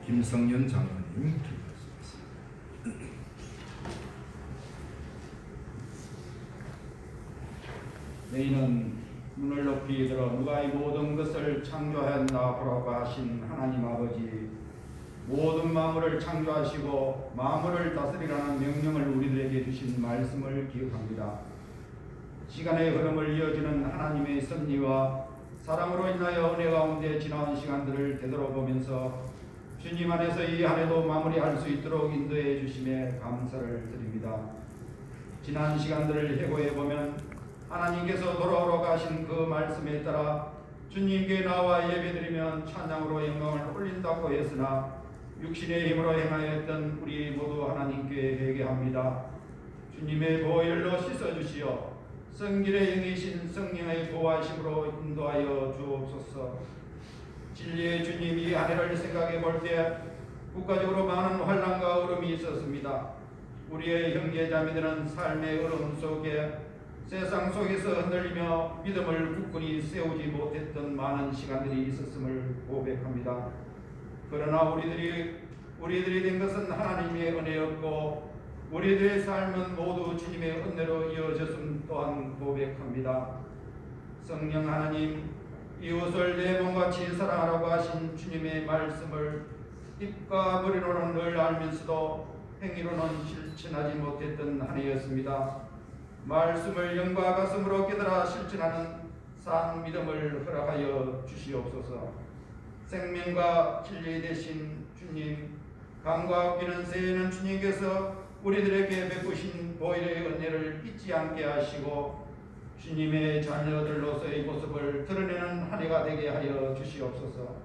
김성년 장로님 기도하시겠습니다. 너희는 눈을 높이 들어 누가 이 모든 것을 창조하였나 보라고 하신 하나님 아버지, 모든 만물을 창조하시고 만물을 다스리라는 명령을 우리들에게 주신 말씀을 기억합니다. 시간의 흐름을 이어지는 하나님의 섭리와 사랑으로 인하여 은혜 가운데 지나온 시간들을 되돌아보면서 주님 안에서 이 한 해도 마무리할 수 있도록 인도해 주심에 감사를 드립니다. 지난 시간들을 해고해보면 하나님께서 돌아오러 가신 그 말씀에 따라 주님께 나와 예배드리면 찬양으로 영광을 올린다고 했으나 육신의 힘으로 행하였던 우리 모두 하나님께 회개합니다. 주님의 보혈로 씻어주시어 성길의 영이신 성령의 보호하심으로 인도하여 주옵소서. 진리의 주님, 이 한 해를 생각해 볼 때 국가적으로 많은 환난과 어려움이 있었습니다. 우리의 형제자매들은 삶의 어려움 속에 세상 속에서 흔들리며 믿음을 굳건히 세우지 못했던 많은 시간들이 있었음을 고백합니다. 그러나 우리들이 된 것은 하나님의 은혜였고 우리들의 삶은 모두 주님의 은혜로 이어졌음 또한 고백합니다. 성령 하나님, 이웃을 내 몸같이 사랑하라고 하신 주님의 말씀을 입과 머리로는 늘 알면서도 행위로는 실천하지 못했던 한 해였습니다. 말씀을 영과 가슴으로 깨달아 실천하는 산 믿음을 허락하여 주시옵소서. 생명과 진리 되신 주님, 강과 비는 새에는 주님께서 우리들에게 베푸신 보혈의 은혜를 잊지 않게 하시고 주님의 자녀들로서의 모습을 드러내는 한 해가 되게 하여 주시옵소서.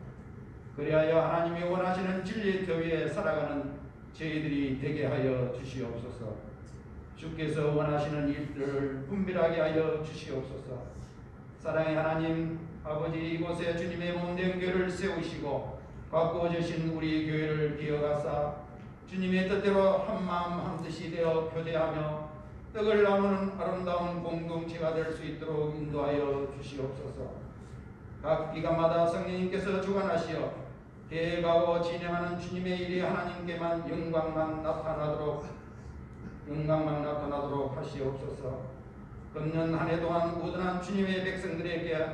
그리하여 하나님이 원하시는 진리의 터 위에 살아가는 저희들이 되게 하여 주시옵소서. 주께서 원하시는 일들을 분별하게 하여 주시옵소서. 사랑의 하나님 아버지, 이곳에 주님의 몸된 교회를 세우시고 가꾸어 주신 우리 교회를 기억하사 주님의 뜻대로 한마음 한뜻이 되어 교제하며 떡을 나누는 아름다운 공동체가 될 수 있도록 인도하여 주시옵소서. 각 기간마다 성령님께서 주관하시어 계획하고 진행하는 주님의 일이 하나님께만 영광만 나타나도록 하시옵소서. 금년 한 해 동안 우둔한 주님의 백성들에게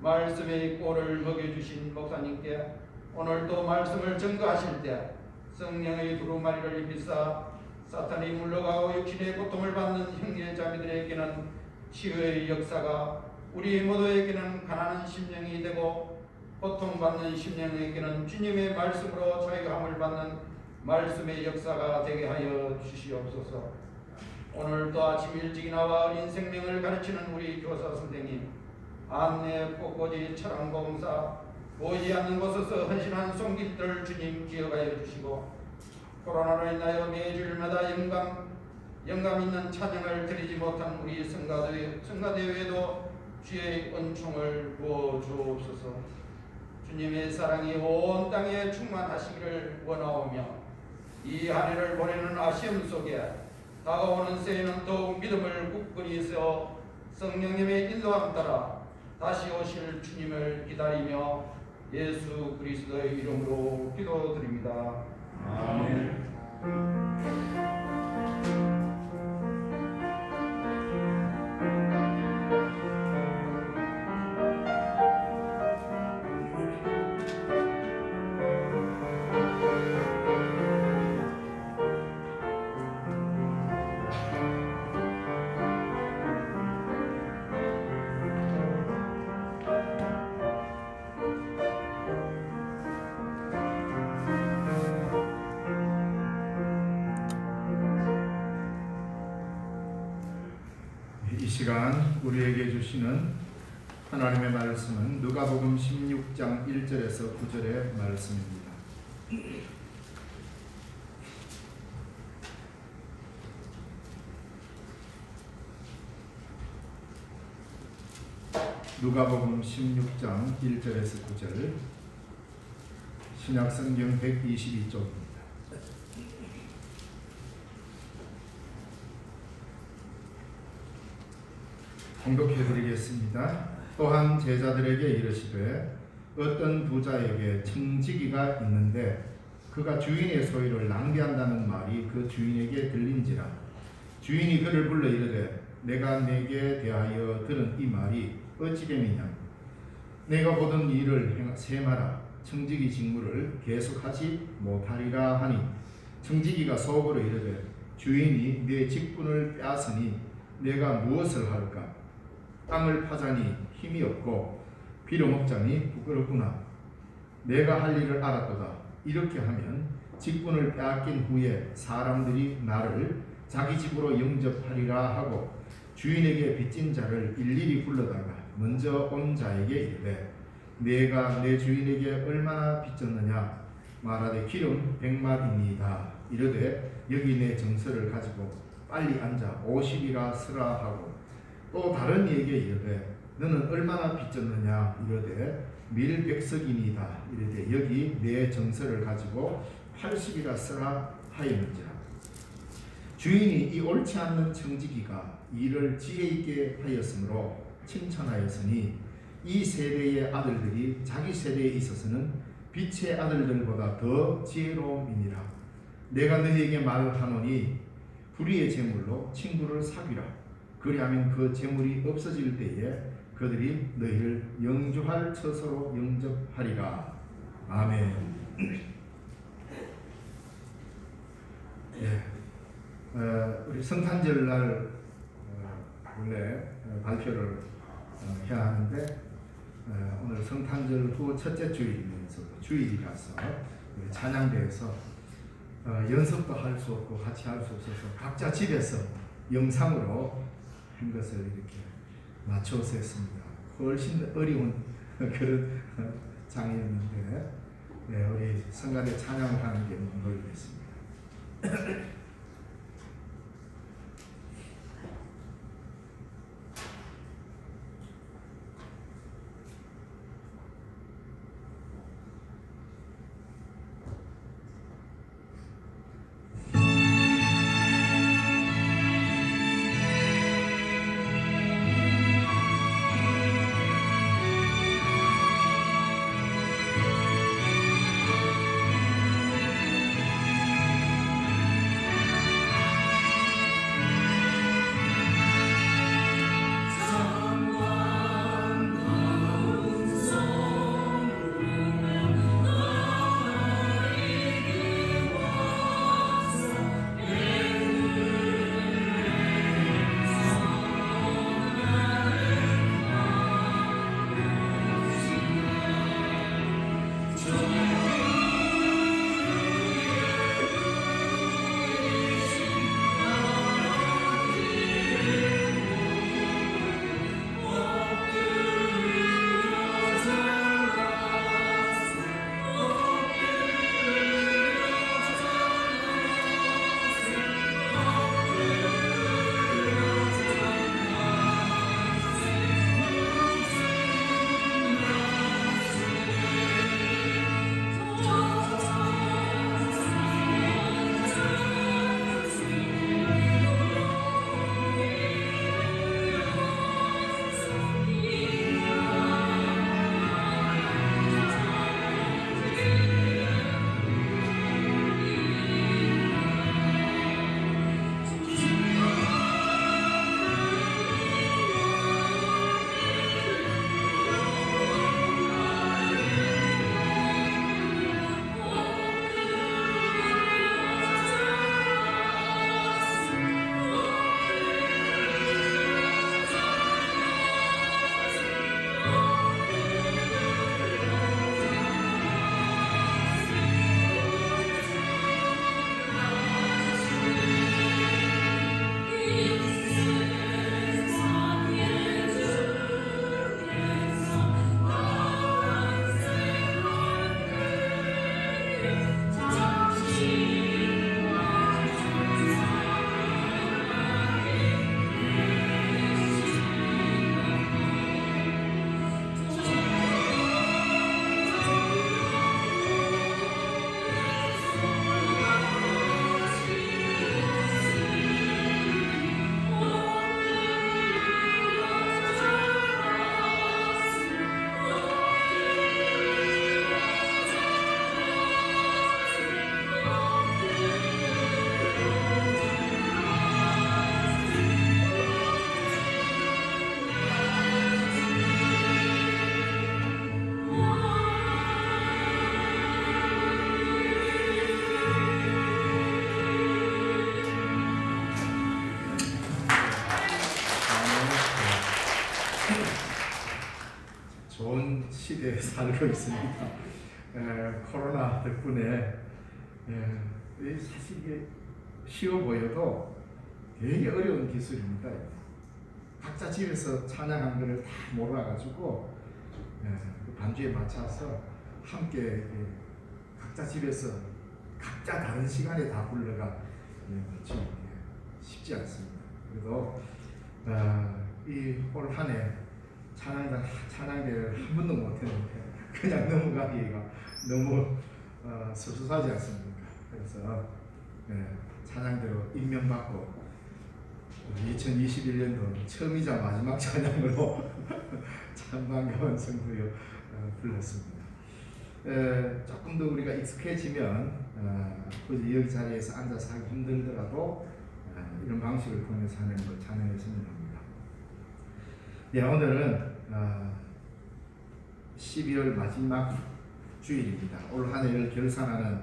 말씀의 꼴을 먹여주신 목사님께 오늘도 말씀을 증거하실 때 성령의 두루마리를 입히사 사탄이 물러가고 육신의 고통을 받는 형제자매들에게는 치유의 역사가, 우리 모두에게는 가난한 심령이 되고 고통받는 심령에게는 주님의 말씀으로 자유함을 받는 말씀의 역사가 되게 하여 주시옵소서. 오늘도 아침 일찍 나와 어린 생명을 가르치는 우리 교사 선생님, 안내 꽃꽂이 철학봉사 보이지 않는 곳에서 헌신한 손길들 주님 기억하여 주시고 코로나로 인하여 매주일마다 영감 있는 찬양을 드리지 못한 우리 성가대회에도 주의 은총을 부어 주옵소서. 주님의 사랑이 온 땅에 충만하시기를 원하오며 이 한 해를 보내는 아쉬움 속에 다가오는 새해는 더욱 믿음을 굳건히 세워 성령님의 인도함 따라 다시 오실 주님을 기다리며 예수 그리스도의 이름으로 기도드립니다. 아멘. 이 시간 우리에게 주시는 하나님의 말씀은 누가복음 16장 1절에서 9절의 말씀입니다. 누가복음 16장 1절에서 9절, 신약성경 122쪽입니다. 공독해드리겠습니다. 또한 제자들에게 이르시되 어떤 부자에게 청지기가 있는데 그가 주인의 소유를 낭비한다는 말이 그 주인에게 들린지라. 주인이 그를 불러 이르되 내가 내게 대하여 들은 이 말이 어찌 됨이냐. 내가 보던 일을 세마라. 청지기 직무를 계속하지 못하리라 하니 청지기가 속으로 이르되 주인이 내 직분을 빼앗으니 내가 무엇을 할까. 땅을 파자니 힘이 없고 빌어먹자니 부끄럽구나. 내가 할 일을 알았도다. 이렇게 하면 직분을 빼앗긴 후에 사람들이 나를 자기 집으로 영접하리라 하고 주인에게 빚진 자를 일일이 불러다가 먼저 온 자에게 이르되 내가 내 주인에게 얼마나 빚졌느냐. 말하되 기름 100마리니이다. 이르되 여기 내 정서를 가지고 빨리 앉아 50이라 쓰라 하고 또 다른 이에게 이르되 너는 얼마나 빚졌느냐. 이르되 밀 100석이니이다. 이르되 여기 내 정서를 가지고 80이라 쓰라 하였는지라. 주인이 이 옳지 않는 청지기가 일을 지혜 있게 하였으므로 칭찬하였으니 이 세대의 아들들이 자기 세대에 있어서는 빛의 아들들보다 더 지혜로움이니라. 내가 너희에게 말하노니 불의의 재물로 친구를 사귀라. 그리하면 그 재물이 없어질 때에 그들이 너희를 영주할 처소로 영접하리라. 아멘. 예. 우리 성탄절 날 원래 발표를 해야 하는데 오늘 성탄절 후 첫째 주일이면서 주일이라서 우리 찬양대에서 연습도 할 수 없고 같이 할 수 없어서 각자 집에서 영상으로 한 것을 이렇게 맞춰서 했습니다. 훨씬 어려운 그런 장이었는데 우리 성가대 찬양을 하는 게 모르겠습니다. 시대에 살고 있습니다. 코로나 덕분에 사실 이게 쉬워 보여도 되게 어려운 기술입니다. 각자 집에서 찬양한 것을 다 몰아가지고 그 반주에 맞춰서 함께 각자 집에서 각자 다른 시간에 다 불러가 쉽지 않습니다. 그래도 이 올 한 해 찬양대를 한 번도 못했는데 그냥 넘어가기가 너무 섭섭하지 않습니까? 그래서 찬양대로 임명받고 2021년도 처음이자 마지막 찬양으로 참 반가운 성도여 불렀습니다. 조금 더 우리가 익숙해지면 여기 자리에서 앉아서 하기 힘들더라도 이런 방식을 통해서 하는 걸 찬양했으면 합니다. 네, 오늘은 12월 마지막 주일입니다. 올 한 해를 결산하는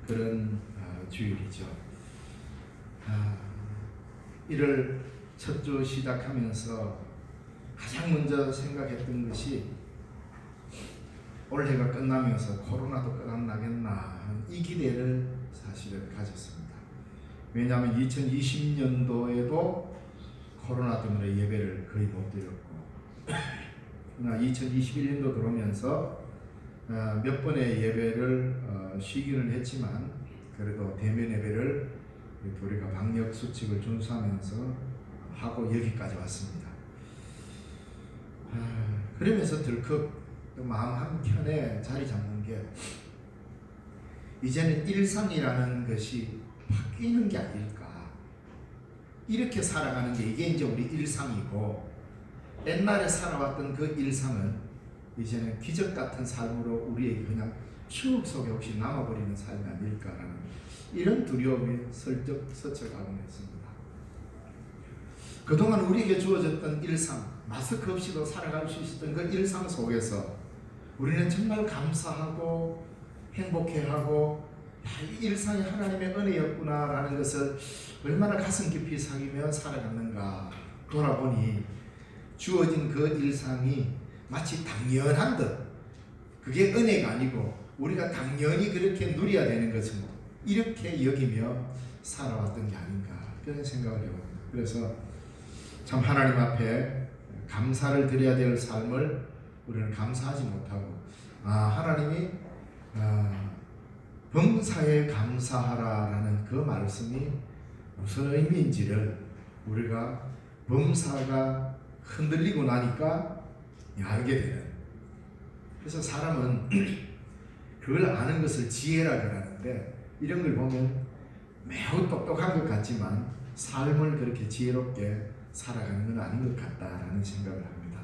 그런 주일이죠. 1월 첫 주 시작하면서 가장 먼저 생각했던 것이 올해가 끝나면서 코로나도 끝나겠나 하는 이 기대를 사실은 가졌습니다. 왜냐하면 2020년도에도 코로나 때문에 예배를 거의 못 드렸고 2021년도 들어오면서 몇 번의 예배를 쉬기는 했지만 그래도 대면 예배를 우리가 방역 수칙을 준수하면서 하고 여기까지 왔습니다. 그러면서 덜컥 마음 한켠에 자리 잡는 게 이제는 일상이라는 것이 바뀌는 게 아닐까. 이렇게 살아가는 게 이게 이제 우리 일상이고 옛날에 살아왔던 그 일상은 이제는 기적 같은 삶으로 우리에게 그냥 추억 속에 혹시 남아버리는 삶이 아닐까라는 이런 두려움이 슬쩍 스쳐가곤 했습니다. 그동안 우리에게 주어졌던 일상, 마스크 없이도 살아갈 수 있었던 그 일상 속에서 우리는 정말 감사하고 행복해하고 이 일상이 하나님의 은혜였구나라는 것을 얼마나 가슴 깊이 새기며 살아갔는가 돌아보니 주어진 그 일상이 마치 당연한 듯 그게 은혜가 아니고 우리가 당연히 그렇게 누려야 되는 것은 이렇게 여기며 살아왔던 게 아닌가 그런 생각을 해봅니다. 그래서 참 하나님 앞에 감사를 드려야 될 삶을 우리는 감사하지 못하고 하나님이 범사에 감사하라라는 그 말씀이 무슨 의미인지를 우리가 범사가 흔들리고 나니까 알게 되는. 그래서 사람은 그걸 아는 것을 지혜라 그러는데 이런 걸 보면 매우 똑똑한 것 같지만 삶을 그렇게 지혜롭게 살아가는 건 아닌 것 같다라는 생각을 합니다.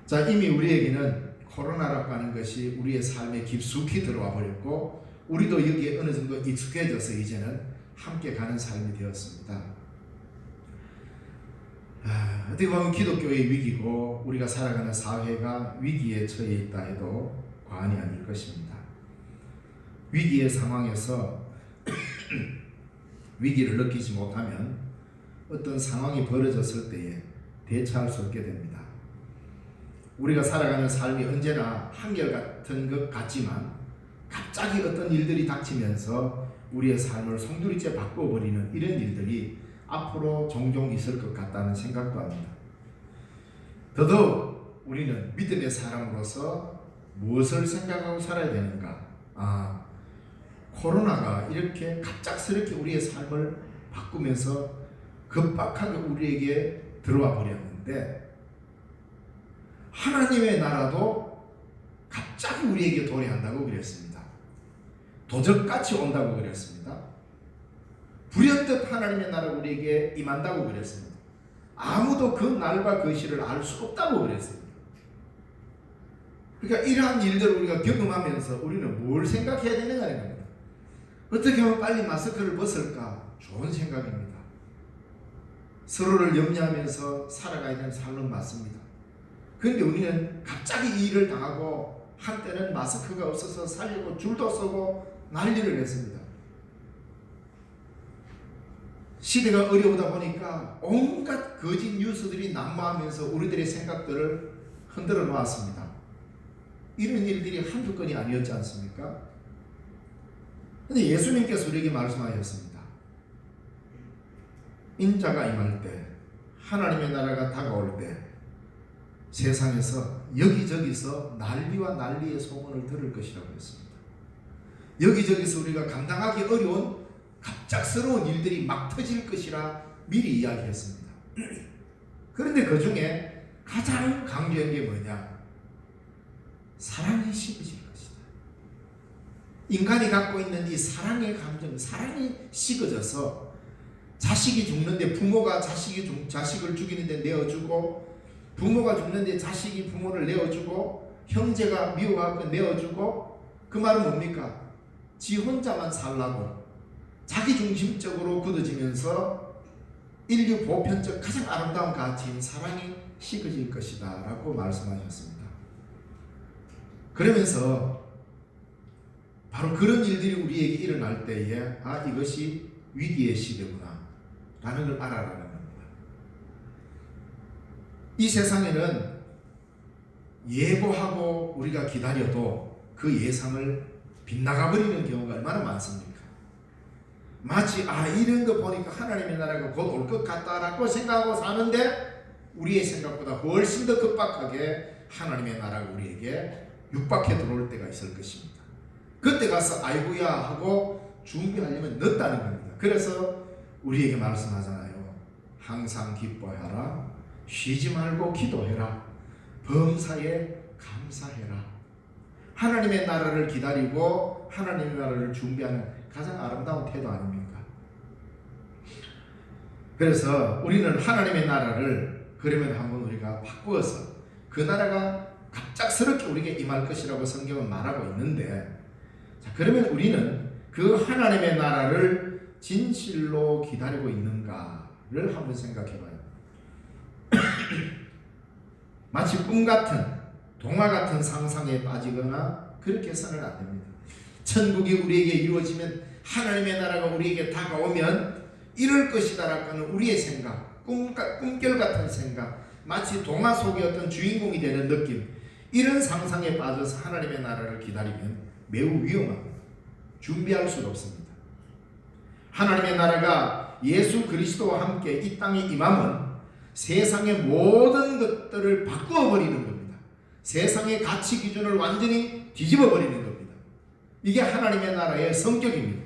자, 이미 우리에게는 코로나라고 하는 것이 우리의 삶에 깊숙이 들어와 버렸고 우리도 여기에 어느 정도 익숙해져서 이제는 함께 가는 삶이 되었습니다. 어떻게 보면 기독교의 위기고 우리가 살아가는 사회가 위기에 처해 있다 해도 과언이 아닐 것입니다. 위기의 상황에서 위기를 느끼지 못하면 어떤 상황이 벌어졌을 때에 대처할 수 없게 됩니다. 우리가 살아가는 삶이 언제나 한결같은 것 같지만 갑자기 어떤 일들이 닥치면서 우리의 삶을 송두리째 바꿔버리는 이런 일들이 앞으로 종종 있을 것 같다는 생각도 합니다. 더더욱 우리는 믿음의 사람으로서 무엇을 생각하고 살아야 되는가? 코로나가 이렇게 갑작스럽게 우리의 삶을 바꾸면서 급박하게 우리에게 들어와 버렸는데 하나님의 나라도 갑자기 우리에게 도래한다고 그랬습니다. 도적같이 온다고 그랬습니다. 불현듯 하나님의 나라가 우리에게 임한다고 그랬습니다. 아무도 그 날과 그 시를 알 수 없다고 그랬습니다. 그러니까 이러한 일들을 우리가 경험하면서 우리는 뭘 생각해야 되는가는 겁니다. 어떻게 하면 빨리 마스크를 벗을까? 좋은 생각입니다. 서로를 염려하면서 살아가야 되는 삶은 맞습니다. 그런데 우리는 갑자기 이 일을 당하고 한때는 마스크가 없어서 살려고 줄도 서고 난리를 냈습니다. 시대가 어려우다 보니까 온갖 거짓 뉴스들이 난무하면서 우리들의 생각들을 흔들어 놓았습니다. 이런 일들이 한두 건이 아니었지 않습니까? 근데 예수님께서 우리에게 말씀하셨습니다. 인자가 임할 때, 하나님의 나라가 다가올 때 세상에서 여기저기서 난리와 난리의 소문을 들을 것이라고 했습니다. 여기저기서 우리가 감당하기 어려운 갑작스러운 일들이 막 터질 것이라 미리 이야기했습니다. 그런데 그 중에 가장 강조한 게 뭐냐? 사랑이 식어질 것이다. 인간이 갖고 있는 이 사랑의 감정, 사랑이 식어져서 자식이 죽는데 부모가 자식을 죽이는데 내어주고, 부모가 죽는데 자식이 부모를 내어주고, 형제가 미워하고 내어주고, 그 말은 뭡니까? 지 혼자만 살라고 자기 중심적으로 굳어지면서 인류 보편적 가장 아름다운 가치인 사랑이 식어질 것이다 라고 말씀하셨습니다. 그러면서 바로 그런 일들이 우리에게 일어날 때에 이것이 위기의 시대구나 라는 걸 알아라는 겁니다. 이 세상에는 예고하고 우리가 기다려도 그 예상을 빗나가버리는 경우가 얼마나 많습니까? 마치 이런 거 보니까 하나님의 나라가 곧 올 것 같다라고 생각하고 사는데 우리의 생각보다 훨씬 더 급박하게 하나님의 나라가 우리에게 육박해 들어올 때가 있을 것입니다. 그때 가서 아이고야 하고 준비하려면 늦다는 겁니다. 그래서 우리에게 말씀하잖아요. 항상 기뻐하라, 쉬지 말고 기도해라, 범사에 감사해라. 하나님의 나라를 기다리고 하나님의 나라를 준비하는 가장 아름다운 태도 아닙니까? 그래서 우리는 하나님의 나라를 그러면 한번 우리가 바꾸어서 그 나라가 갑작스럽게 우리에게 임할 것이라고 성경은 말하고 있는데, 자, 그러면 우리는 그 하나님의 나라를 진실로 기다리고 있는가를 한번 생각해봐요. 마치 꿈 같은 동화 같은 상상에 빠지거나 그렇게 해서는 안 됩니다. 천국이 우리에게 이루어지면, 하나님의 나라가 우리에게 다가오면 이럴 것이다라는 우리의 생각, 꿈결 같은 생각, 마치 동화 속의 어떤 주인공이 되는 느낌, 이런 상상에 빠져서 하나님의 나라를 기다리면 매우 위험합니다. 준비할 수가 없습니다. 하나님의 나라가 예수 그리스도와 함께 이 땅에 임하면 세상의 모든 것들을 바꾸어 버리는 겁니다. 세상의 가치 기준을 완전히 뒤집어 버리는 겁니다. 이게 하나님의 나라의 성격입니다.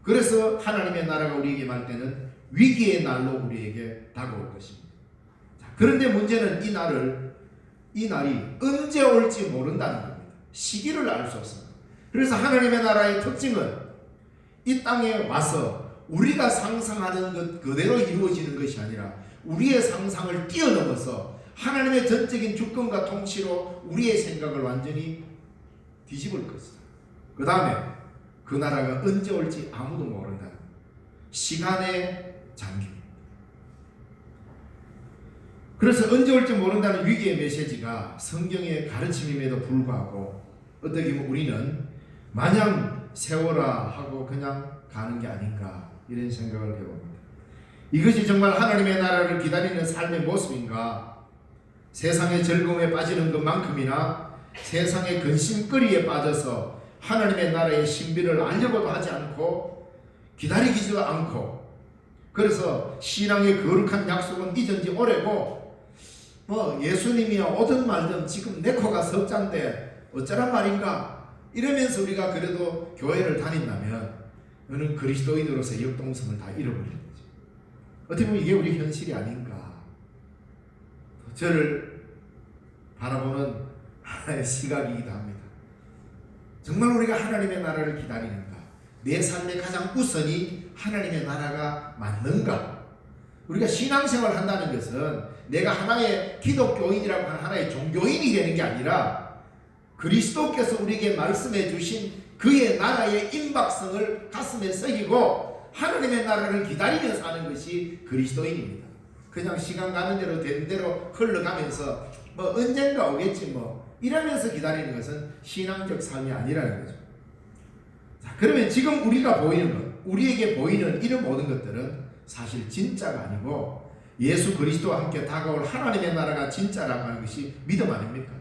그래서 하나님의 나라가 우리에게 임할 때는 위기의 날로 우리에게 다가올 것입니다. 자, 그런데 문제는 이 날이 언제 올지 모른다는 겁니다. 시기를 알 수 없습니다. 그래서 하나님의 나라의 특징은 이 땅에 와서 우리가 상상하는 것 그대로 이루어지는 것이 아니라 우리의 상상을 뛰어넘어서 하나님의 전적인 주권과 통치로 우리의 생각을 완전히 뒤집을 것이다. 그 다음에 그 나라가 언제 올지 아무도 모른다는 시간의 장기입니다. 그래서 언제 올지 모른다는 위기의 메시지가 성경의 가르침임에도 불구하고 어떻게 보면 우리는 마냥 세워라 하고 그냥 가는 게 아닌가 이런 생각을 해봅니다. 이것이 정말 하나님의 나라를 기다리는 삶의 모습인가? 세상의 즐거움에 빠지는 것만큼이나 세상의 근심거리에 빠져서 하나님의 나라의 신비를 알려고도 하지 않고 기다리지도 않고, 그래서 신앙의 거룩한 약속은 잊은 지 오래고 예수님이야 오든 말든 지금 내 코가 석잔데 어쩌란 말인가 이러면서 우리가 그래도 교회를 다닌다면 너는 그리스도인으로서 역동성을 다 잃어버리는 거죠. 어떻게 보면 이게 우리 현실이 아닌가. 저를 바라보는 하나의 시각이기도 합니다. 정말 우리가 하나님의 나라를 기다리는가? 내 삶의 가장 우선이 하나님의 나라가 맞는가? 우리가 신앙생활을 한다는 것은 내가 하나의 기독교인이라고 하는 하나의 종교인이 되는 게 아니라 그리스도께서 우리에게 말씀해 주신 그의 나라의 임박성을 가슴에 새기고 하나님의 나라를 기다리며 사는 것이 그리스도인입니다. 그냥 시간 가는 대로 되는 대로 흘러가면서 언젠가 오겠지 이러면서 기다리는 것은 신앙적 삶이 아니라는 거죠. 자, 그러면 지금 우리가 보이는 것, 우리에게 보이는 이런 모든 것들은 사실 진짜가 아니고 예수 그리스도와 함께 다가올 하나님의 나라가 진짜라고 하는 것이 믿음 아닙니까?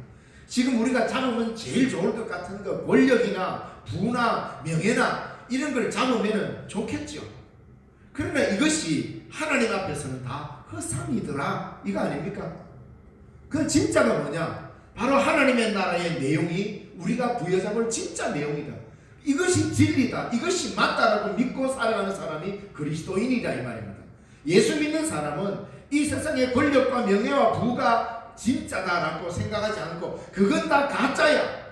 지금 우리가 잡으면 제일 좋을 것 같은 거 권력이나 부나 명예나 이런 걸 잡으면 좋겠죠. 그러나 이것이 하나님 앞에서는 다 허상이더라 이거 아닙니까? 그 진짜가 뭐냐? 바로 하나님의 나라의 내용이 우리가 부여잡을 진짜 내용이다. 이것이 진리다. 이것이 맞다라고 믿고 살아가는 사람이 그리스도인이다 이 말입니다. 예수 믿는 사람은 이 세상의 권력과 명예와 부가 진짜다라고 생각하지 않고 그건 다 가짜야.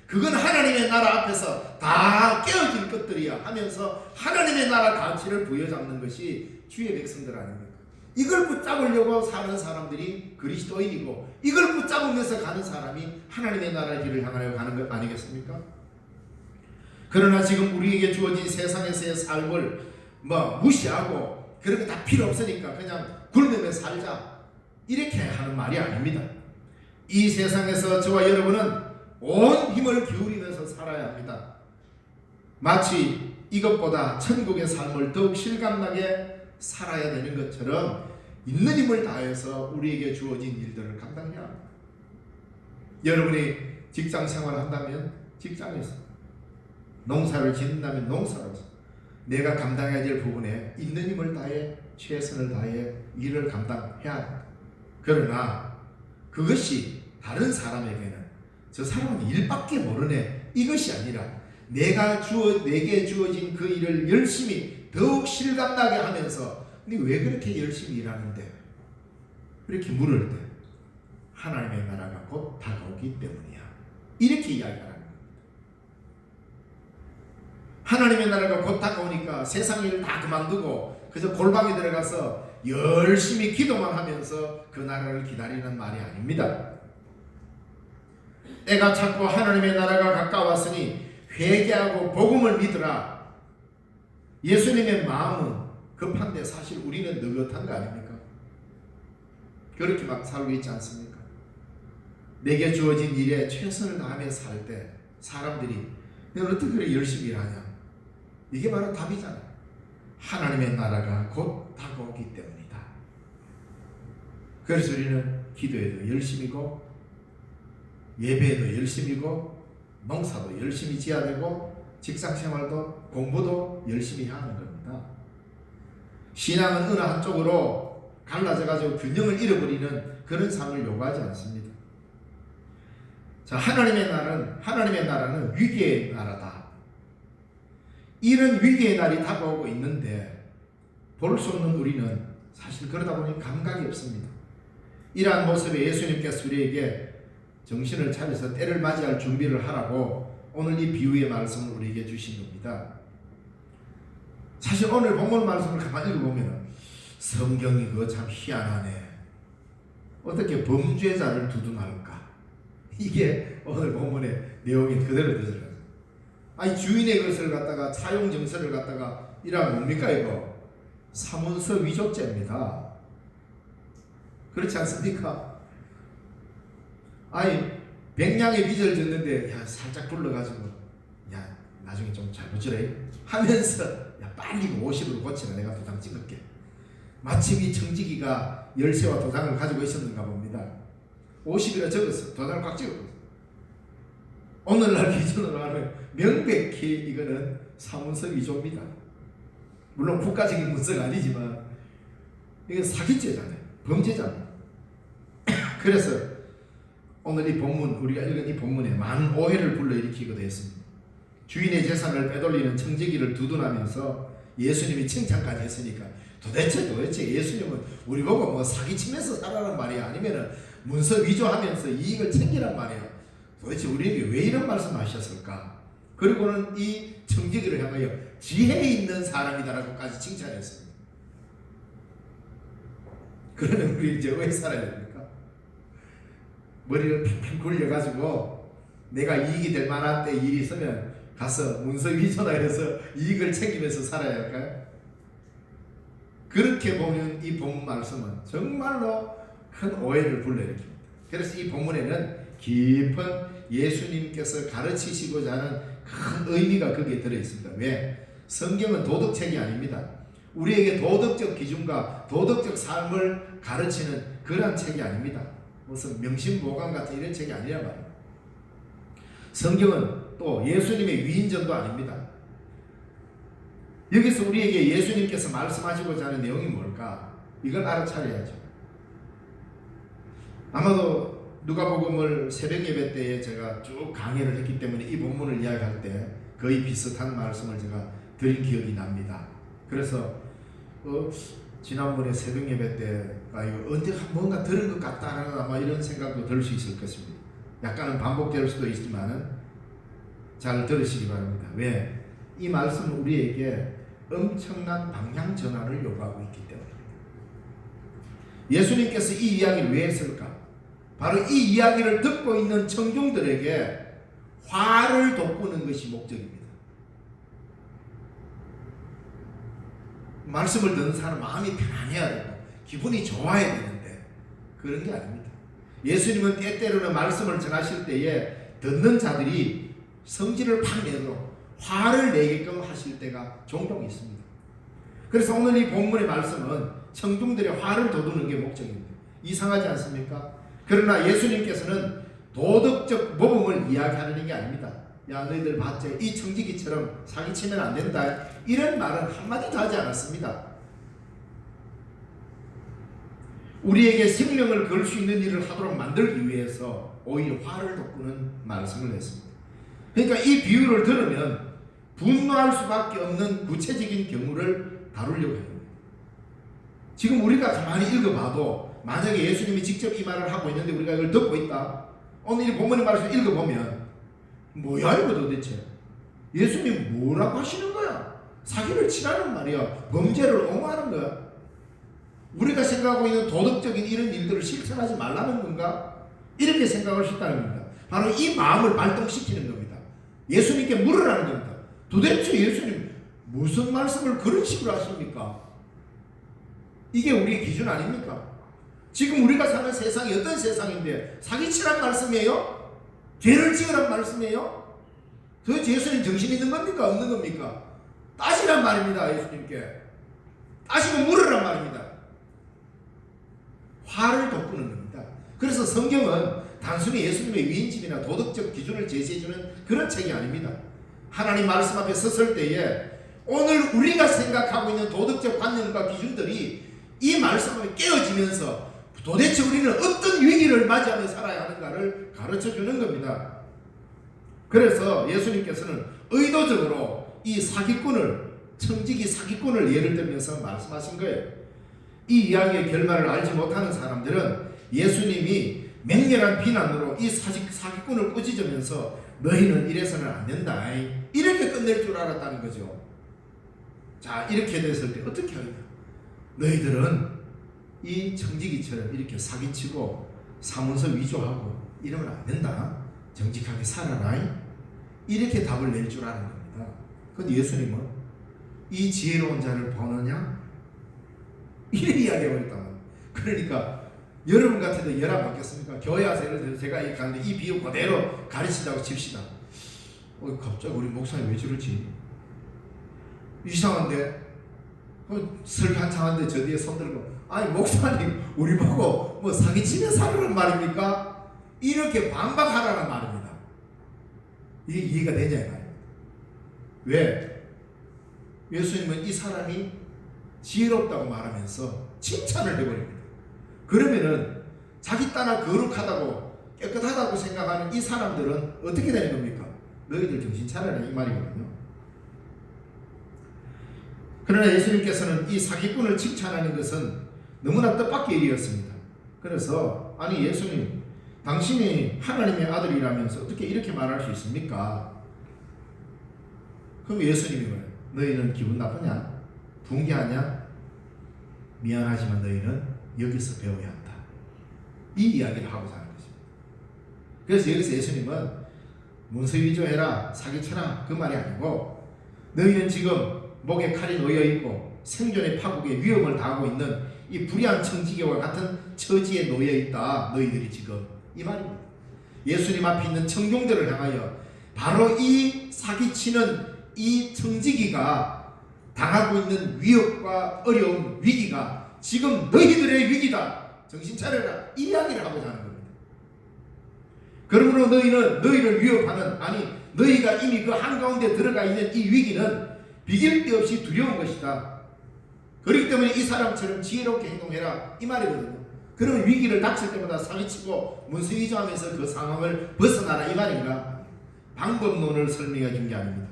그건 하나님의 나라 앞에서 다 깨어진 것들이야 하면서 하나님의 나라 가치를 부여잡는 것이 주의 백성들 아닙니까? 이걸 붙잡으려고 사는 사람들이 그리스도인이고 이걸 붙잡으면서 가는 사람이 하나님의 나라의 길을 향하여 가는 것 아니겠습니까? 그러나 지금 우리에게 주어진 세상에서의 삶을 무시하고 그런 게 다 필요 없으니까 그냥 굶으며 살자 이렇게 하는 말이 아닙니다. 이 세상에서 저와 여러분은 온 힘을 기울이면서 살아야 합니다. 마치 이것보다 천국의 삶을 더욱 실감나게 살아야 되는 것처럼 있는 힘을 다해서 우리에게 주어진 일들을 감당해야 합니다. 여러분이 직장 생활을 한다면 직장에서, 농사를 짓는다면 농사로서 내가 감당해야 될 부분에 있는 힘을 다해 최선을 다해 일을 감당해야 합니다. 그러나 그것이 다른 사람에게는 저 사람은 일밖에 모르네 이것이 아니라 내게 주어진 그 일을 열심히 더욱 실감나게 하면서 근데 왜 그렇게 열심히 일하는데? 이렇게 물을 때 하나님의 나라가 곧 다가오기 때문이야. 이렇게 이야기하는 겁니다. 하나님의 나라가 곧 다가오니까 세상 일을 다 그만두고 그저 골방에 들어가서 열심히 기도만 하면서 그 나라를 기다리는 말이 아닙니다. 때가 찼고 하나님의 나라가 가까웠으니 회개하고 복음을 믿으라. 예수님의 마음은 급한데 사실 우리는 느긋한 거 아닙니까? 그렇게 막 살고 있지 않습니까? 내게 주어진 일에 최선을 다하며 살 때 사람들이 너는 어떻게 그렇게 열심히 일하냐? 이게 바로 답이잖아요. 하나님의 나라가 곧 다가오기 때문이다. 그래서 우리는 기도에도 열심히고 예배에도 열심히고 농사도 열심히 지어야 되고 직장생활도 공부도 열심히 해야 하는 겁니다. 신앙은 어느 한쪽으로 갈라져가지고 균형을 잃어버리는 그런 삶을 요구하지 않습니다. 자, 하나님의 나라는 위기의 나라다. 이런 위기의 날이 다가오고 있는데 볼 수 없는 우리는 사실 그러다 보니 감각이 없습니다. 이러한 모습에 예수님께서 우리에게 정신을 차려서 때를 맞이할 준비를 하라고 오늘 이 비유의 말씀을 우리에게 주신 겁니다. 사실 오늘 본문 말씀을 가만히 읽어보면 성경이 그거 참 희한하네. 어떻게 범죄자를 두둔할까? 이게 오늘 본문의 내용이 그대로 되더라고요. 아니 주인의 것을 갖다가 차용 정서를 갖다가 이라 뭡니까 이거? 사문서 위조죄입니다. 그렇지 않습니까? 아니 백냥의 빚을 졌는데 야 살짝 불러가지고 야 나중에 좀 잘 고치래 하면서 야 빨리 50으로 고치라 내가 도장 찍을게. 마침 이 청지기가 열쇠와 도장을 가지고 있었는가 봅니다. 50이라 적었어. 도장을 꽉 찍었어. 오늘날 기준으로 하면 명백히 이거는 사문서 위조입니다. 물론 국가적인 문서가 아니지만 이건 사기죄잖아요. 범죄잖아요. 그래서 오늘 이 본문, 우리가 읽은 이 본문에 많은 오해를 불러일으키기도 했습니다. 주인의 재산을 빼돌리는 청지기를 두둔하면서 예수님이 칭찬까지 했으니까 도대체 예수님은 우리 보고 뭐 사기치면서 살아란 말이야? 아니면은 문서 위조하면서 이익을 챙기란 말이야? 도대체 우리에게 왜 이런 말씀 하셨을까? 그리고는 이 청지기를 향하여 지혜 있는 사람이다라고까지 칭찬했습니다. 그러면 우리 이제 왜 살아야 됩니까? 머리를 핑핑 굴려가지고 내가 이익이 될 만한 때 일이 있으면 가서 문서 위조나 해서 이익을 챙기면서 살아야 할까요? 그렇게 보면 이 본문 말씀은 정말로 큰 오해를 불러일으킵니다. 그래서 이 본문에는 깊은 예수님께서 가르치시고자 하는 큰 의미가 거기에 들어있습니다. 왜? 성경은 도덕책이 아닙니다. 우리에게 도덕적 기준과 도덕적 삶을 가르치는 그런 책이 아닙니다. 무슨 명심보감 같은 이런 책이 아니란 말이에요. 성경은 또 예수님의 위인전도 아닙니다. 여기서 우리에게 예수님께서 말씀하시고자 하는 내용이 뭘까? 이걸 알아차려야죠. 아마도 누가복음을 새벽 예배 때에 제가 쭉 강의를 했기 때문에 이 본문을 이야기할 때 거의 비슷한 말씀을 제가 드린 기억이 납니다. 그래서 지난번에 새벽 예배 때 언제 뭔가 들은 것 같다라는 아마 이런 생각도 들 수 있을 것입니다. 약간은 반복될 수도 있지만은 잘 들으시기 바랍니다. 왜? 이 말씀은 우리에게 엄청난 방향 전환을 요구하고 있기 때문입니다. 예수님께서 이 이야기를 왜 했을까? 바로 이 이야기를 듣고 있는 청중들에게 화를 돋구는 것이 목적입니다. 말씀을 듣는 사람 마음이 편안해야 되고 기분이 좋아야 되는데 그런 게 아닙니다. 예수님은 때때로는 말씀을 전하실 때에 듣는 자들이 성질을 팍 내도록 화를 내게끔 하실 때가 종종 있습니다. 그래서 오늘 이 본문의 말씀은 청중들의 화를 돋우는 게 목적입니다. 이상하지 않습니까? 그러나 예수님께서는 도덕적 모범을 이야기하는 게 아닙니다. 야, 너희들 봤지? 이 청지기처럼 사기치면 안 된다. 이런 말은 한마디도 하지 않았습니다. 우리에게 생명을 걸 수 있는 일을 하도록 만들기 위해서 오히려 화를 돋구는 말씀을 했습니다. 그러니까 이 비유를 들으면 분노할 수밖에 없는 구체적인 경우를 다루려고 합니다. 지금 우리가 가만히 읽어봐도 만약에 예수님이 직접 이 말을 하고 있는데 우리가 이걸 듣고 있다. 오늘 이 본문의 말씀을 읽어보면 뭐야 이거 도대체? 예수님 뭐라고 하시는 거야? 사기를 치라는 말이야. 범죄를 옹호하는 거야. 우리가 생각하고 있는 도덕적인 이런 일들을 실천하지 말라는 건가? 이렇게 생각할 수 있다는 겁니다. 바로 이 마음을 발동시키는 겁니다. 예수님께 물으라는 겁니다. 도대체 예수님 무슨 말씀을 그런 식으로 하십니까? 이게 우리의 기준 아닙니까? 지금 우리가 사는 세상이 어떤 세상인데 사기치란 말씀이에요? 죄를 지으란 말씀이에요? 도대체 예수님 정신 있는 겁니까? 없는 겁니까? 따지란 말입니다. 예수님께 따지고 물으란 말입니다. 화를 돋구는 겁니다. 그래서 성경은 단순히 예수님의 위인집이나 도덕적 기준을 제시해주는 그런 책이 아닙니다. 하나님 말씀 앞에 섰을 때에 오늘 우리가 생각하고 있는 도덕적 관념과 기준들이 이 말씀 앞에 깨어지면서 도대체 우리는 어떤 위기를 맞이하며 살아야 하는가를 가르쳐주는 겁니다. 그래서 예수님께서는 의도적으로 이 사기꾼을, 청지기 사기꾼을 예를 들면서 말씀하신 거예요. 이 이야기의 결말을 알지 못하는 사람들은 예수님이 맹렬한 비난으로 이 사기꾼을 꾸짖으면서 너희는 이래서는 안 된다 이렇게 끝낼 줄 알았다는 거죠. 자, 이렇게 됐을 때 어떻게 하냐? 너희들은 이 청지기처럼 이렇게 사기치고 사문서 위조하고 이러면 안 된다. 정직하게 살아라. 이렇게 답을 낼 줄 아는 겁니다. 근데 예수님은 이 지혜로운 자를 보느냐? 이렇게 이야기해버렸단 말이에요. 그러니까 여러분 같아도 열안 받겠습니까? 교회 와서 예를 들어서 제가 가는데 이 비유 그대로 가르친다고 칩시다. 갑자기 우리 목사님 왜 저러지? 이상한데? 설교 한창 하는데 저 뒤에 손 들고 아니 목사님 우리 보고 뭐 사기치면 살으란 말입니까? 이렇게 반박하라는 말입니다. 이게 이해가 되냐 이 말입니다. 왜? 예수님은 이 사람이 지혜롭다고 말하면서 칭찬을 해버립니다. 그러면은 자기 따라 거룩하다고 깨끗하다고 생각하는 이 사람들은 어떻게 되는 겁니까? 너희들 정신 차려라 이 말이거든요. 그러나 예수님께서는 이 사기꾼을 칭찬하는 것은 너무나 뜻밖의 일이었습니다. 그래서 아니 예수님 당신이 하나님의 아들이라면서 어떻게 이렇게 말할 수 있습니까? 그럼 예수님이 뭐예요? 너희는 기분 나쁘냐? 분개하냐? 미안하지만 너희는 여기서 배워야 한다. 이 이야기를 하고자 하는 것입니다. 그래서 여기서 예수님은 문서 위조해라, 사기쳐라 그 말이 아니고 너희는 지금 목에 칼이 놓여 있고 생존의 파국에 위험을 당하고 있는 이 불의한 청지기와 같은 처지에 놓여 있다. 너희들이 지금 이 말입니다. 예수님 앞에 있는 청중들을 향하여 바로 이 사기치는 이 청지기가 당하고 있는 위협과 어려움, 위기가 지금 너희들의 위기다. 정신 차려라. 이 이야기를 하고자 하는 겁니다. 그러므로 너희는 너희를 위협하는, 아니 너희가 이미 그 한가운데 들어가 있는 이 위기는 비길 데 없이 두려운 것이다. 그렇기 때문에 이 사람처럼 지혜롭게 행동해라 이 말이거든요. 그런 위기를 닥칠 때마다 사기치고 문수위조하면서 그 상황을 벗어나라 이 말인가? 방법론을 설명해 준 게 아닙니다.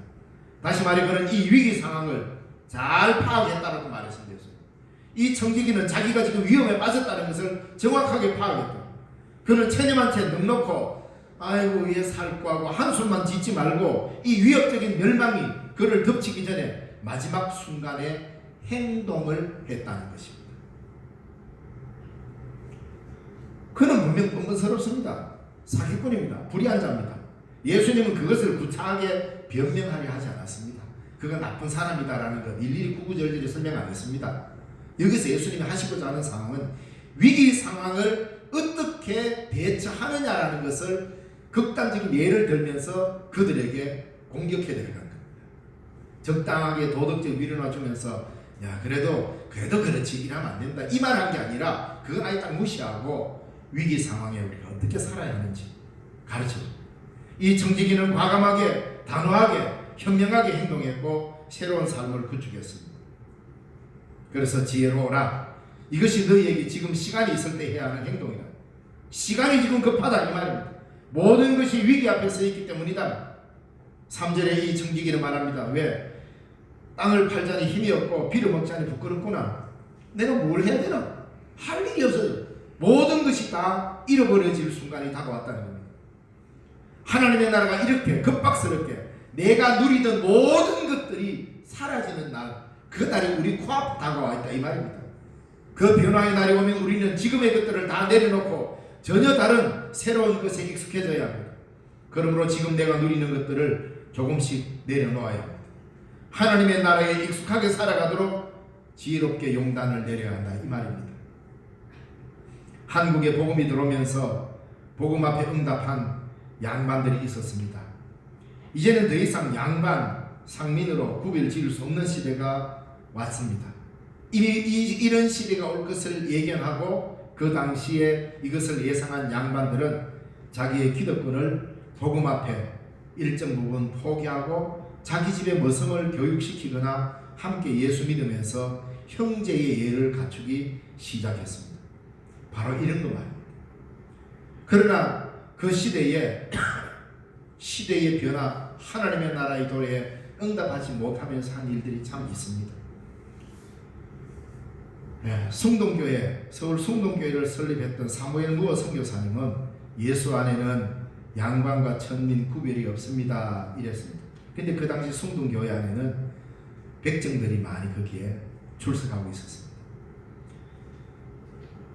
다시 말해 그는 이 위기 상황을 잘 파악했다라고 말했습니다. 이 청지기는 자기가 지금 위험에 빠졌다는 것을 정확하게 파악했다. 그는 체념한테 넉넉고 아이고 얘 살구하고 한숨만 짓지 말고 이 위협적인 멸망이 그를 덮치기 전에 마지막 순간에 행동을 했다는 것입니다. 그는 분명 뻔뻔스럽습니다. 사기꾼입니다. 불의한 자입니다. 예수님은 그것을 구차하게 변명하려 하지 않았습니다. 그가 나쁜 사람이다라는 것 일일이 구구절절히 설명 안 했습니다. 여기서 예수님이 하시고자 하는 상황은 위기 상황을 어떻게 대처하느냐라는 것을 극단적인 예를 들면서 그들에게 공격해 들어간 겁니다. 적당하게 도덕적 위로나 주면서 야 그래도 그렇지 이러면 안 된다 이 말 한 게 아니라 그건 아예 딱 무시하고 위기 상황에 우리가 어떻게 살아야 하는지 가르쳐. 이 청지기는 과감하게 단호하게 현명하게 행동했고 새로운 삶을 구축했습니다. 그래서 지혜로워라. 이것이 너희에게 지금 시간이 있을 때 해야 하는 행동이다. 시간이 지금 급하다 이 말입니다. 모든 것이 위기 앞에 서 있기 때문이다. 3절에 이 청지기는 말합니다. 왜? 땅을 팔자니 힘이 없고 비를 먹자니 부끄럽구나. 내가 뭘 해야 되나? 할 일이 없어요. 모든 것이 다 잃어버려질 순간이 다가왔다는 겁니다. 하나님의 나라가 이렇게 급박스럽게 내가 누리던 모든 것들이 사라지는 날, 그 날이 우리 코앞에 다가와 있다 이 말입니다. 그 변화의 날이 오면 우리는 지금의 것들을 다 내려놓고 전혀 다른 새로운 것에 익숙해져야 합니다. 그러므로 지금 내가 누리는 것들을 조금씩 내려놓아야 합니다. 하나님의 나라에 익숙하게 살아가도록 지혜롭게 용단을 내려야 한다 이 말입니다. 한국에 복음이 들어오면서 복음 앞에 응답한 양반들이 있었습니다. 이제는 더 이상 양반, 상민으로 구별 지을 수 없는 시대가 왔습니다. 이미 이런 시대가 올 것을 예견하고 그 당시에 이것을 예상한 양반들은 자기의 기득권을 복음 앞에 일정 부분 포기하고 자기 집의 머슴을 교육시키거나 함께 예수 믿으면서 형제의 예를 갖추기 시작했습니다. 바로 이런 거 말입니다. 그러나 그 시대의 변화, 하나님의 나라의 도래에 응답하지 못하면서 한 일들이 참 있습니다. 숭동교회, 서울 숭동교회를 설립했던 사무엘 무어 선교사님은 예수 안에는 양반과 천민 구별이 없습니다 이랬습니다. 근데 그 당시 숭동교회 안에는 백정들이 많이 거기에 출석하고 있었습니다.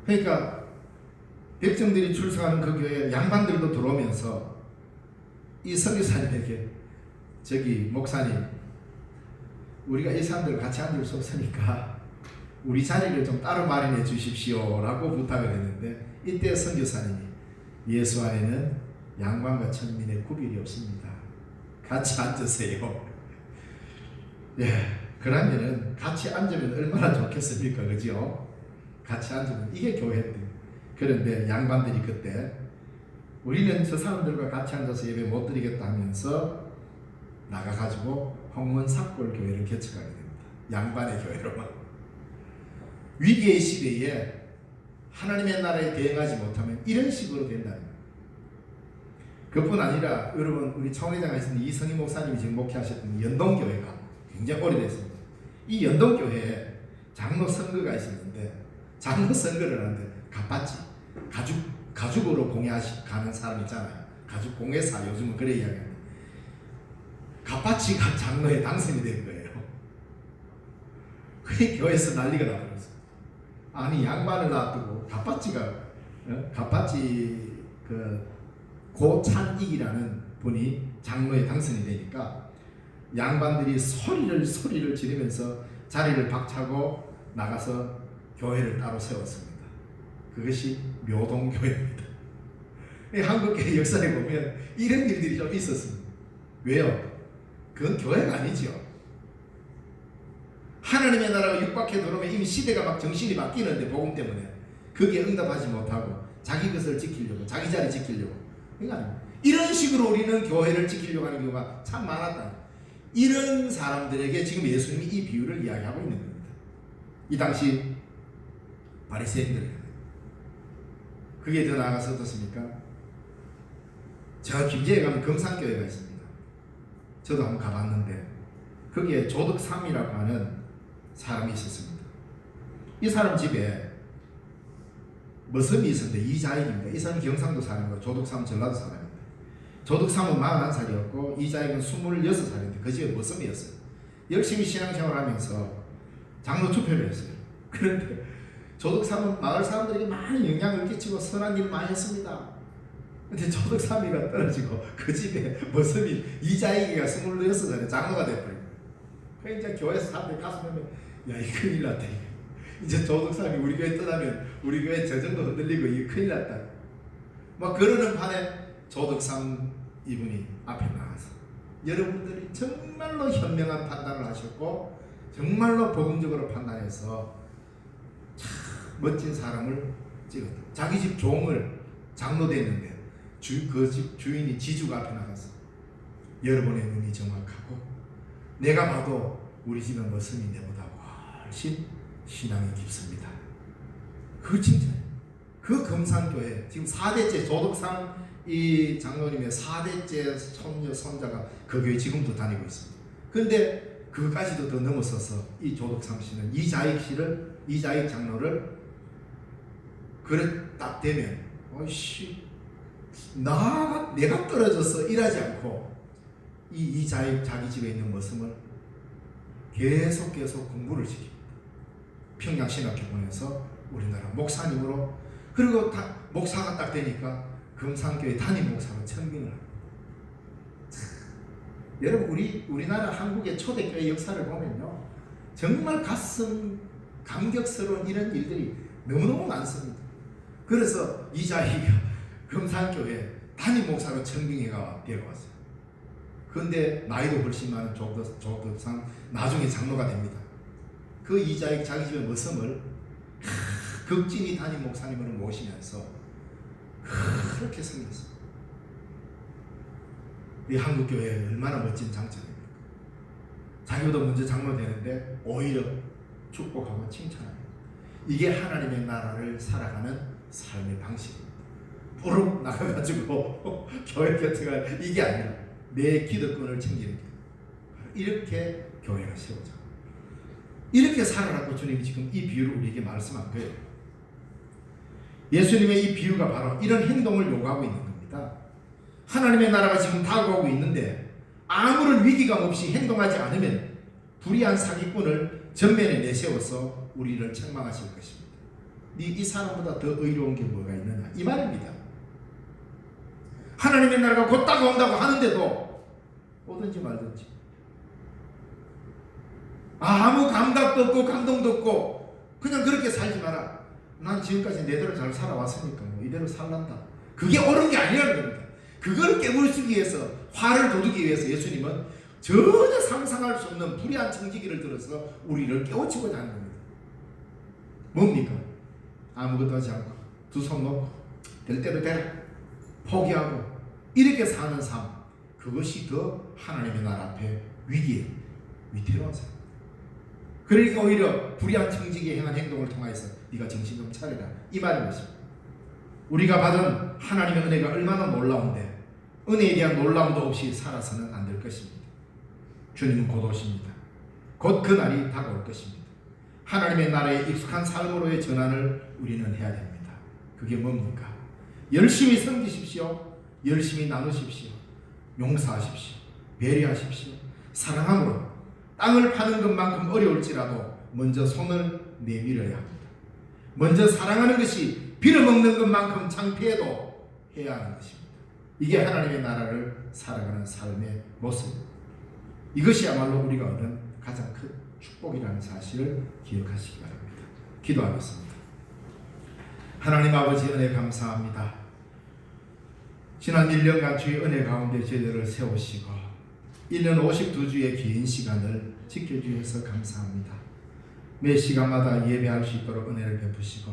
그러니까 백정들이 출석하는 그 교회에 양반들도 들어오면서 이 선교사님에게 저기 목사님 우리가 이 사람들 같이 앉을 수 없으니까 우리 자리를 좀 따로 마련해 주십시오 라고 부탁을 했는데 이때 선교사님이 예수 안에는 양반과 천민의 구별이 없습니다. 같이 앉으세요. 예, 그러면은 같이 앉으면 얼마나 좋겠습니까? 그죠? 같이 앉으면 이게 교회인데. 그런데 양반들이 그때 우리는 저 사람들과 같이 앉아서 예배 못 드리겠다 하면서 나가가지고 홍문삭골 교회를 개척하게 됩니다. 양반의 교회로만. 위기의 시대에 하나님의 나라에 대응하지 못하면 이런 식으로 된다는 거예요. 그뿐 아니라 여러분 우리 청회장에 있는 이성희 목사님이 지금 목회하셨던 연동교회가 굉장히 오래됐습니다. 이 연동교회에 장로 선거가 있었는데 장로 선거를 하는데 갓받지 가죽으로 공예하는 사람 있잖아요. 가죽 공예사 요즘은 그래 이야기합니다. 갓받치가 장로에 당선이 된 거예요. 그게 교회에서 난리가 나버렸어요. 아니 양반을 놔두고 갓받치 고찬익이라는 분이 장로에 당선이 되니까 양반들이 소리를 지르면서 자리를 박차고 나가서 교회를 따로 세웠습니다. 그것이 묘동교회입니다. 한국교회 역사에 보면 이런 일들이 좀 있었습니다. 왜요? 그건 교회가 아니죠. 하나님의 나라가 육박해 들어오면 이미 시대가 막 정신이 바뀌는데 복음 때문에 거기에 응답하지 못하고 자기 것을 지키려고 자기 자리 지키려고 그러니까 이런 식으로 우리는 교회를 지키려고 하는 경우가 참 많았다. 이런 사람들에게 지금 예수님이 이 비유를 이야기하고 있는 겁니다. 이 당시 바리새인들. 그게 더 나아가서 어떻습니까? 저 김제에 가면 금산교회가 있습니다. 저도 한번 가봤는데 거기에 조덕삼이라고 하는 사람이 있었습니다. 이 사람 집에 머슴이 있었는데 이자익입니다. 이 사람이 경상도 사람이고 조덕삼은 전라도 사람입니다. 조덕삼은 41살이었고 이자익은 26살인데 그 집에 머슴이었어요. 열심히 신앙생활하면서 장로 투표를 했어요. 그런데 조덕삼은 마을 사람들에게 많은 영향을 끼치고 선한 일을 많이 했습니다. 근데 조덕삼이가 떨어지고 그 집에 머슴이 이자익이가 26살에 장로가 돼버린 거예요. 이제 교회에서 사람들이 가서 보면 야, 이 큰일 났다. 이제 조덕삼이 우리 교회 떠나면 우리 교회 재정도 흔들리고 이게 큰일 났다. 막 그러는 판에 조덕삼 이분이 앞에 나가서 여러분들이 정말로 현명한 판단을 하셨고 정말로 복음적으로 판단해서 참 멋진 사람을 찍었다. 자기 집 종을 장로 됐는데 그 집 주인이 지주가 앞에 나가서 여러분의 눈이 정확하고 내가 봐도 우리 집의 머슴이 내보다 훨씬 신앙이 깊습니다. 그 칭찬. 그 금산교회 지금 4대째 조덕삼 이 장로님의 4대째 손녀 손자가 그 교회 지금도 다니고 있습니다. 그런데 그까지도 더 넘어서서 이 조덕삼 씨는 이자익 장로를 그래 딱 되면 어이씨 내가 떨어져서 일하지 않고 이자익 자기 집에 있는 머슴을 계속 공부를 시킵니다. 평양신학교 보내서 우리나라 목사님으로 그리고 목사가 딱 되니까 금산교회 담임 목사로 청빙을 합니다. 여러분 우리나라 한국의 초대교회 역사를 보면요 정말 가슴 감격스러운 이런 일들이 너무너무 많습니다. 그래서 이자익이 금산교회 담임 목사로 청빙회가 되어왔어요. 그런데 나이도 훨씬 많은 조덕삼 나중에 장로가 됩니다. 그 이자익 자기 집의 머슴을 극진히 담임 목사님으로 모시면서 그렇게 섬겼습니다. 이 한국교회의 얼마나 멋진 장점입니까? 자기보다 먼저 장로 되는데 오히려 축복하고 칭찬합니다. 이게 하나님의 나라를 살아가는 삶의 방식입니다. 부르륵 나가가지고 교회 곁에가 이게 아니라 내 기득권을 챙기는 게 이렇게 교회가 세워져. 이렇게 살아라고 주님이 지금 이 비유를 우리에게 말씀한 거예요. 예수님의 이 비유가 바로 이런 행동을 요구하고 있는 겁니다. 하나님의 나라가 지금 다가오고 있는데 아무런 위기감 없이 행동하지 않으면 불의한 사기꾼을 전면에 내세워서 우리를 책망하실 것입니다. 이 사람보다 더 의로운 게 뭐가 있느냐 이 말입니다. 하나님의 나라가 곧 다가온다고 하는데도 오든지 말든지 아무 감각도 없고 감동도 없고 그냥 그렇게 살지 마라. 난 지금까지 내대로 잘 살아왔으니까 뭐 이대로 살란다. 그게 옳은 게 아니라는 겁니다. 그걸 깨부수기 위해서 화를 돋우기 위해서 예수님은 전혀 상상할 수 없는 불의한 청지기를 들어서 우리를 깨우치고자 하는 겁니다. 뭡니까? 아무것도 하지 않고 두 손 놓고 될 대로 되라 포기하고 이렇게 사는 삶, 그것이 더 하나님의 나라 앞에 위태로운 삶. 그러니까 오히려 불의한 청지기에 행한 행동을 통하여서 네가 정신 좀 차려라 이 말인 것입니다. 우리가 받은 하나님의 은혜가 얼마나 놀라운데 은혜에 대한 놀라움도 없이 살아서는 안 될 것입니다. 주님은 곧 오십니다. 곧 그 날이 다가올 것입니다. 하나님의 나라에 익숙한 삶으로의 전환을 우리는 해야 됩니다. 그게 뭡니까? 열심히 섬기십시오. 열심히 나누십시오. 용서하십시오. 배려하십시오. 사랑함으로 땅을 파는 것만큼 어려울지라도 먼저 손을 내밀어야 합니다. 먼저 사랑하는 것이 빌어먹는 것만큼 창피해도 해야 하는 것입니다. 이게 하나님의 나라를 살아가는 삶의 모습입니다. 이것이야말로 우리가 얻은 가장 큰 축복이라는 사실을 기억하시기 바랍니다. 기도하겠습니다. 하나님 아버지 은혜 감사합니다. 지난 1년간 주의 은혜 가운데 저희들을 세우시고 1년 52주의 긴 시간을 지켜주셔서 감사합니다. 매 시간마다 예배할 수 있도록 은혜를 베푸시고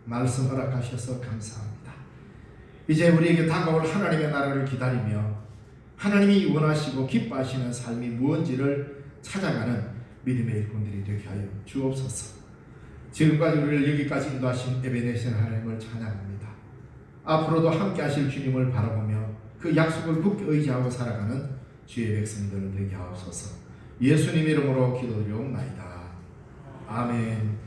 말씀 허락하셔서 감사합니다. 이제 우리에게 다가올 하나님의 나라를 기다리며 하나님이 원하시고 기뻐하시는 삶이 무엇인지를 찾아가는 믿음의 일꾼들이 되게 하여 주옵소서. 지금까지 우리를 여기까지 인도하신 에베네셀 하나님을 찬양합니다. 앞으로도 함께 하실 주님을 바라보며 그 약속을 굳게 의지하고 살아가는 주의 백성들 되게 하옵소서. 예수님 이름으로 기도드리옵나이다. 아멘.